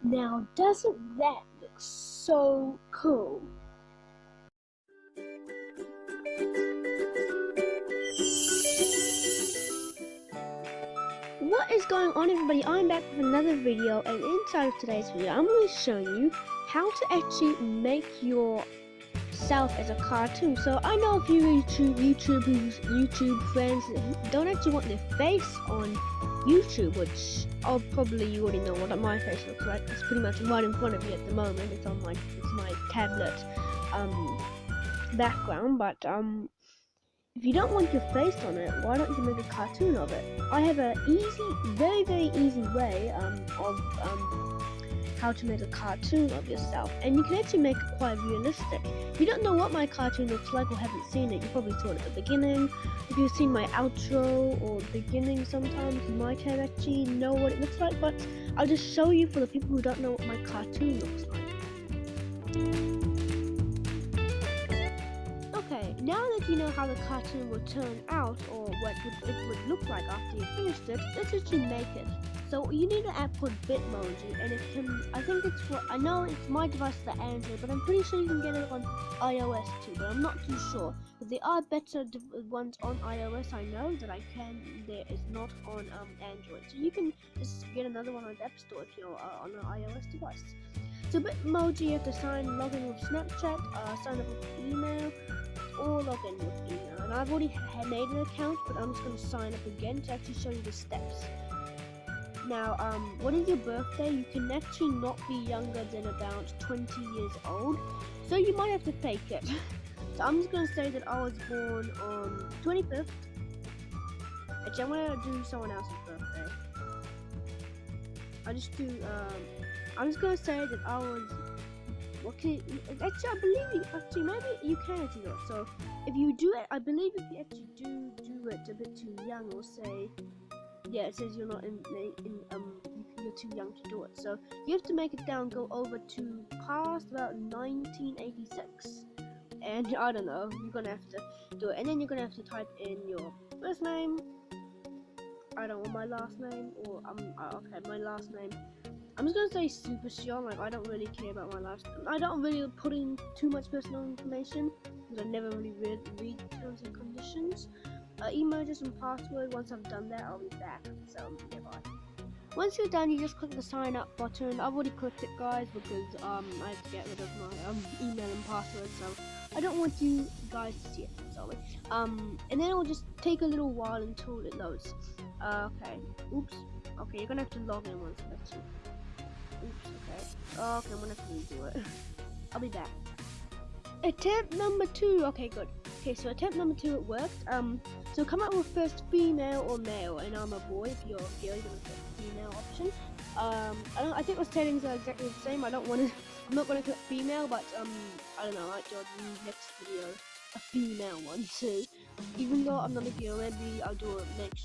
Now, doesn't that look so cool? What is going on, everybody? I'm back with another video, and inside of today's video I'm going to be showing you how to actually make yourself as a cartoon. So I know a few YouTube friends that don't actually want their face on YouTube, which probably you already know what my face looks like. It's pretty much right in front of me at the moment. It's on my tablet background, but if you don't want your face on it, why don't you make a cartoon of it? I have a very easy way of how to make a cartoon of yourself, and you can actually make it quite realistic. If you don't know what my cartoon looks like or haven't seen it, you probably saw it at the beginning. If you've seen my outro or beginning, sometimes you might have actually know what it looks like, but I'll just show you for the people who don't know what my cartoon looks like. Okay, now that you know how the cartoon will turn out, or what it would look like after you finished it, let's actually make it. So you need an app called Bitmoji, and it can, I know it's my device for Android, but I'm pretty sure you can get it on iOS too, but I'm not too sure. But there are better ones on iOS, I know, that there is not on Android. So you can just get another one on the App Store if you're on an iOS device. So Bitmoji, you have to log in with Snapchat, sign up with email, or log in with email. And I've already made an account, but I'm just going to sign up again to actually show you the steps. Now, what is your birthday? You can actually not be younger than about 20 years old, so you might have to fake it. So I'm just going to say that I was born on 25th. Actually, I'm going to do someone else's birthday. I'm just going to say that I was... Okay, actually, I believe maybe you can do it. So if you do it, I believe if you actually do it a bit too young, or say, yeah, it says you're not you're too young to do it. So you have to make it down, go over to past about 1986, and I don't know, you're gonna have to do it, and then you're gonna have to type in your first name. I don't want my last name, or okay, my last name. I'm just gonna say Super Sean. Like, I don't really care about my last name. I don't really put in too much personal information because I never really read terms and conditions. Email address and password. Once I've done that, I'll be back. So yeah, bye. Once you're done, you just click the sign up button. I've already clicked it, guys, because I have to get rid of my email and password. So I don't want you guys to see it. Sorry. And then it will just take a little while until it loads. Okay. Oops. Okay, you're gonna have to log in once. Oops, okay. Okay, I'm gonna have to redo it. I'll be back. Attempt number 2. Okay, good. Okay, so attempt number 2, it worked. So come up with first female or male, and I'm a boy. If you're a girl, you're gonna click female option. I think the settings are exactly the same. I'm not gonna click female, but I don't know. I might do the next video a female one too. Even though I'm not a girl, maybe I'll do a link,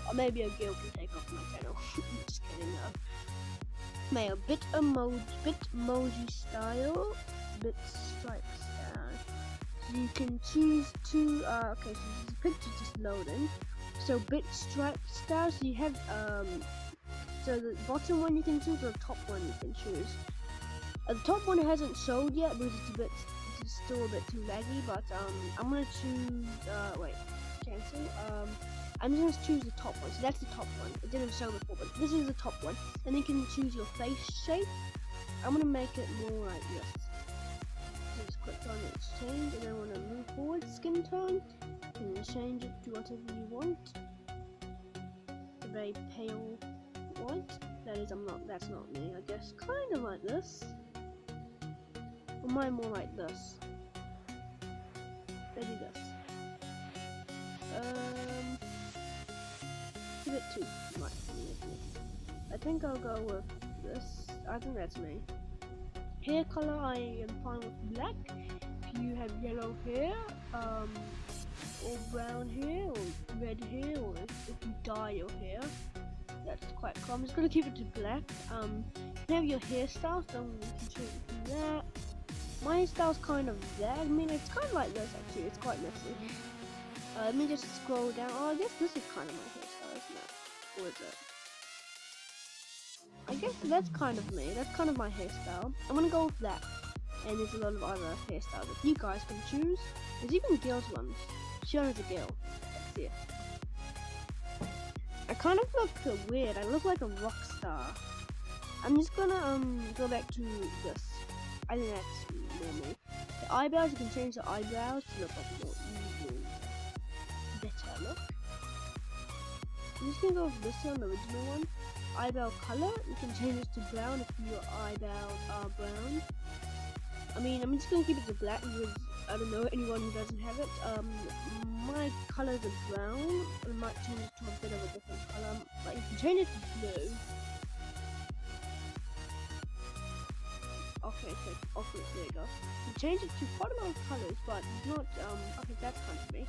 or maybe a girl can take off my channel. Just kidding, no. Male, Bitmoji style, bit stripe style. So you can choose to okay, so the picture's just loading. So bit stripe style. So you have so the bottom one you can choose, or the top one you can choose. The top one hasn't showed yet because it's still a bit too laggy. But I'm gonna choose wait, cancel. I'm just gonna choose the top one. So that's the top one. It didn't show before, but this is the top one. And then you can choose your face shape. I'm gonna make it more like this. So just click on exchange, and then I want to move forward. Skin tone. You can change it to whatever you want. A very pale white. That's not me. I guess kind of like this. Or mine more like this. Maybe this. A bit too much for me. I think I'll go with this. I think that's me. Hair color, I am fine with black. If you have yellow hair, or brown hair, or red hair, or if you dye your hair, that's quite cool. I'm just gonna keep it to black. If you have your hairstyle, so you can choose that. My hairstyle's kind of that. I mean, it's kind of like this actually. It's quite messy. Let me just scroll down. Oh, I guess this is kind of my hairstyle, isn't it? Or is it? I guess that's kind of me. That's kind of my hairstyle. I'm gonna go with that. And there's a lot of other hairstyles that you guys can choose. There's even girls ones. Shown as a girl. Let's see it. I kind of look weird. I look like a rock star. I'm just gonna go back to this. I think that's more me. The eyebrows, you can change the eyebrows to look like more evil, better look. I'm just gonna go with this one, the original one. Eyebrow color, you can change this to brown if your eyebrows are brown. I mean, I'm just gonna keep it to black because I don't know anyone who doesn't have it. My colors are brown. I might change it to a bit of a different color. But you can change it to blue. Okay, there you go. You can change it to quite a lot of colors, but not. Okay, that's kind of me.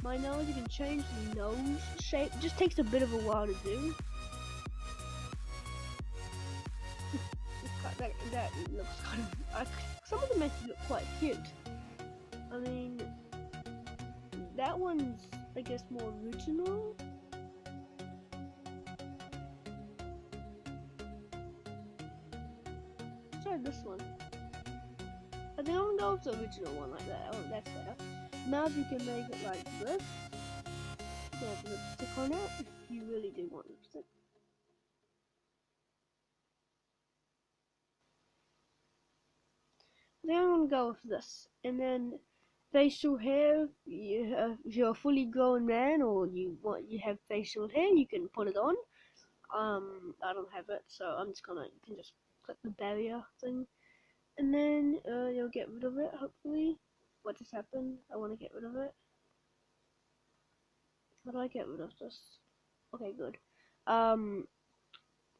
My nose, you can change the nose shape. It just takes a bit of a while to do. that looks kind of. Some of them make it look quite cute. I mean, that one's, I guess, more original. Try this one. I think I'm gonna go with the original one like that. Oh, that's better. Now you can make it like this. You can have lipstick on it if you really do want lipstick. Then I'm gonna go with this, and then facial hair. If you're a fully grown man or you have facial hair, you can put it on. I don't have it, so I'm just gonna. You can just click the barrier thing, and then you'll get rid of it. Hopefully, what just happened? I want to get rid of it. How do I get rid of this? Okay, good.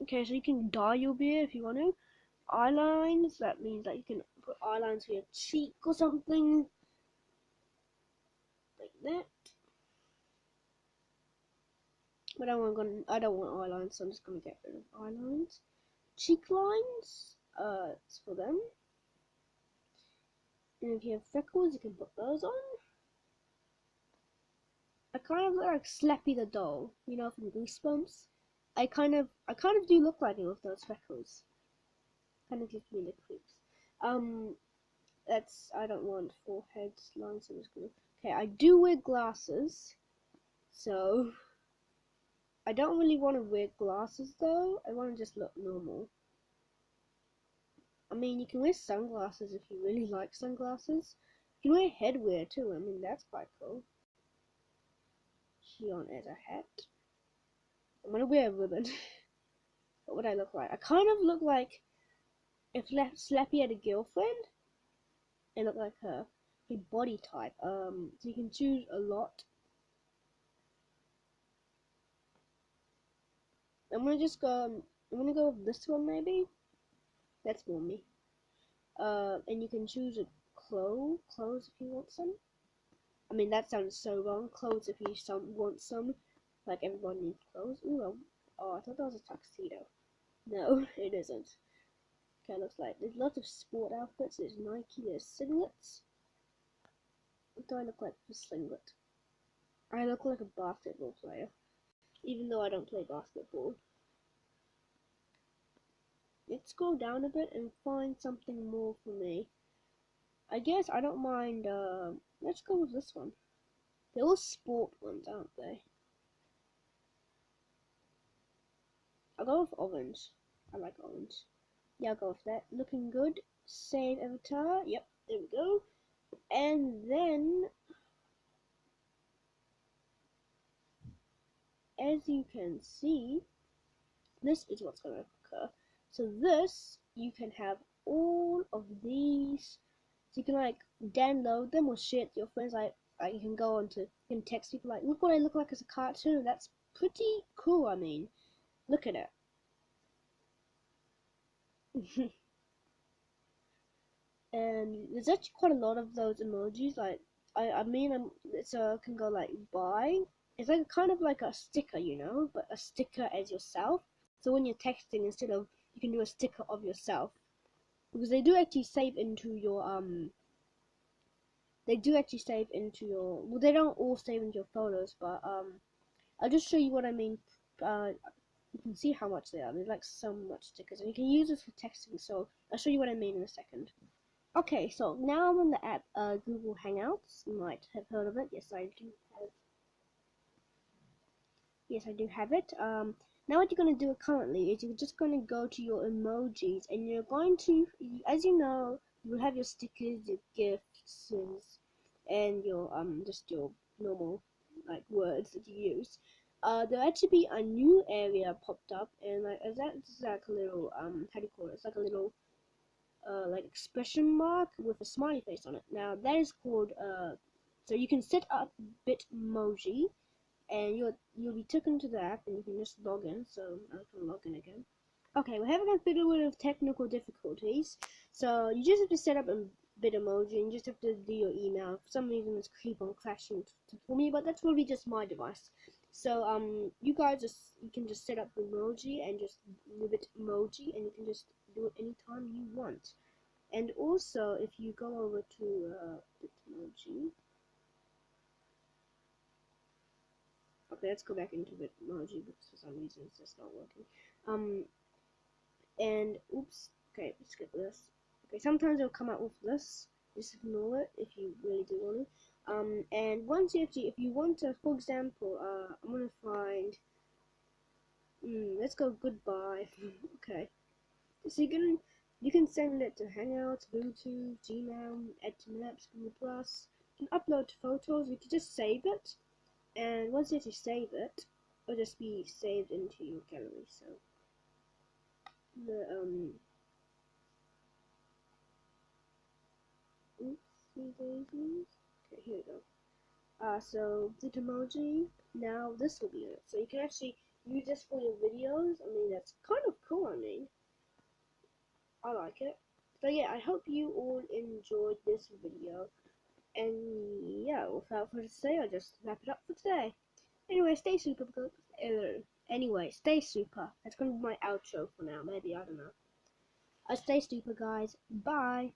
Okay, so you can dye your beard if you want to. Eyelines, that means that you can put eyelines for your cheek or something like that. But I don't want eyelines, so I'm just gonna get rid of eyelines. Cheek lines, it's for them. And if you have freckles, you can put those on. I kind of look like Slappy the doll, you know, from Goosebumps. I kind of do look like it with those freckles. Kind of gives me the creeps. I don't want forehead lines, so I'm just gonna. Okay, I do wear glasses, so I don't really want to wear glasses though. I want to just look normal. I mean, you can wear sunglasses if you really like sunglasses. You can wear headwear too. I mean, that's quite cool. On as a hat. I'm gonna wear a ribbon. What would I look like? I kind of look like if Slappy had a girlfriend. I look like her. A body type. So you can choose a lot. I'm gonna go with this one maybe. That's more me. And you can choose a clothes if you want some. I mean, that sounds so wrong. Clothes if you want some. Like everyone needs clothes. Ooh, I thought that was a tuxedo. No, it isn't. Okay, looks like there's lots of sport outfits. There's Nike. There's singlets. What do I look like for singlet? I look like a basketball player, even though I don't play basketball. Let's scroll down a bit and find something more for me. I guess I don't mind. Let's go with this one. They're all sport ones, aren't they? I'll go with orange. I like orange. Yeah, I'll go with that. Looking good. Save avatar. Yep, there we go. And then, as you can see, this is what's going to occur. So this, you can have all of these. So you can like download them or share it to your friends. Like you can go on to, you can text people like, look what I look like as a cartoon. That's pretty cool. I mean, look at it. And there's actually quite a lot of those emojis. Like can go like buy. It's like kind of like a sticker, you know, but a sticker as yourself. So when you're texting, instead of you can do a sticker of yourself, because they do actually save into your well, they don't all save into your photos, but I'll just show you what I mean. You can see how much they are. They're like so much stickers, and you can use this for texting. So I'll show you what I mean in a second. Okay, so now I'm on the app Google Hangouts. You might have heard of it. Yes, I do have. Yes, I do have it. Now what you're going to do currently is you're just going to go to your emojis, and you're going to, as you know, you have your stickers, your gifts, and your just your normal like words that you use. There'll actually be a new area popped up, and like that's like a little how do you call it? It's like a little like expression mark with a smiley face on it. Now that is called so you can set up Bitmoji, and you'll be taken to the app, and you can just log in. So I'm gonna log in again. Okay, we're having a bit of technical difficulties, so you just have to set up a Bitmoji, and you just have to do your email. For some reason, it's keep on crashing for me, but that's probably just my device. So you guys you can just set up the emoji and just Bitmoji, and you can just do it anytime you want. And also, if you go over to Bitmoji, okay, let's go back into Bitmoji because for some reason it's just not working. And oops, okay, let's skip this. Okay, sometimes it'll come out with this. Just ignore it if you really do want to. And once if you want to, for example, I'm gonna find. Let's go goodbye. Okay, so you can send it to Hangouts, Bluetooth, Gmail, Add to Maps, Google Plus. You can upload photos. You can just save it, and once you save it, it'll just be saved into your gallery. So the oopsie daisies. Okay, here we go. So the emoji. Now this will be it. So you can actually use this for your videos. I mean, that's kind of cool. I mean, I like it. So yeah, I hope you all enjoyed this video. And yeah, without further ado, I'll just wrap it up for today. Anyway, stay super. Anyway, stay super. That's gonna be my outro for now. Maybe, I don't know. Stay super, guys. Bye.